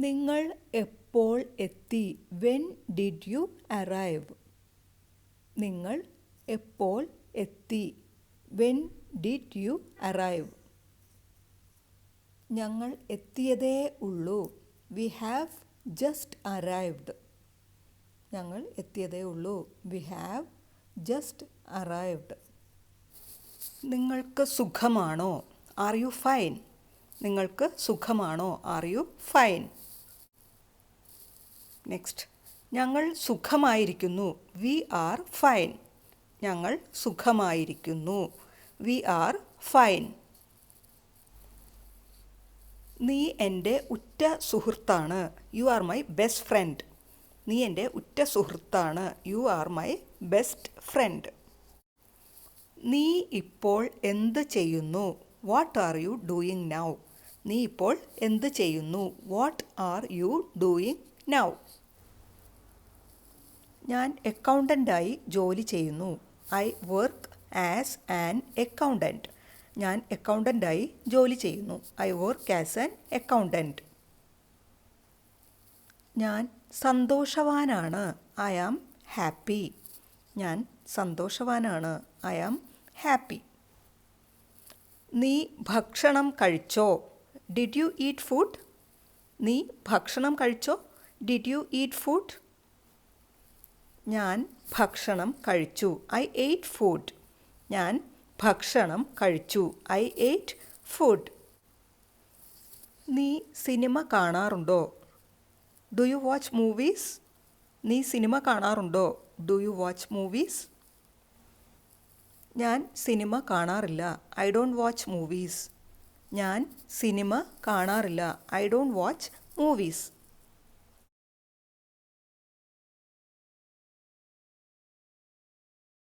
നിങ്ങൾ എപ്പോൾ എത്തി? When did you arrive? നിങ്ങൾ എപ്പോൾ എത്തി? When did you arrive? ഞങ്ങൾ എത്തിയതേ ഉള്ളൂ. We have just arrived. ഞങ്ങൾ എത്തിയതേ ഉള്ളൂ. We have just arrived. നിങ്ങൾക്ക് സുഖമാണോ? Are you fine? നിങ്ങൾക്ക് സുഖമാണോ? Are you fine? നെക്സ്റ്റ്, ഞങ്ങൾ സുഖമായിരിക്കുന്നു. We are fine. ഞങ്ങൾ സുഖമായിരിക്കുന്നു. We are fine. നീ എൻ്റെ ഉറ്റ സുഹൃത്താണ്. You are my best friend. നീ എൻ്റെ ഉറ്റ സുഹൃത്താണ്. You are my best friend. നീ ഇപ്പോൾ എന്ത് ചെയ്യുന്നു? What are you doing now? നീ ഇപ്പോൾ എന്ത് ചെയ്യുന്നു? What are you doing now? ഞാൻ അക്കൗണ്ടൻ്റായി ജോലി ചെയ്യുന്നു. I work as an accountant. ഞാൻ അക്കൗണ്ടൻ്റായി ജോലി ചെയ്യുന്നു. I work as an accountant. ഞാൻ സന്തോഷവാനാണ്. I am happy. ഞാൻ സന്തോഷവാനാണ്. I am happy. നീ ഭക്ഷണം കഴിച്ചോ? Did you eat food? നീ ഭക്ഷണം കഴിച്ചോ? Did you eat food? ഞാൻ ഭക്ഷണം കഴിച്ചു. I ate food. ഞാൻ ഭക്ഷണം കഴിച്ചു. I ate food. നീ സിനിമ കാണാറുണ്ടോ? Do you watch movies? നീ സിനിമ കാണാറുണ്ടോ? Do you watch movies? ഞാൻ സിനിമ കാണാറില്ല. I don't watch movies. ഞാൻ സിനിമ കാണാറില്ല. I don't watch movies.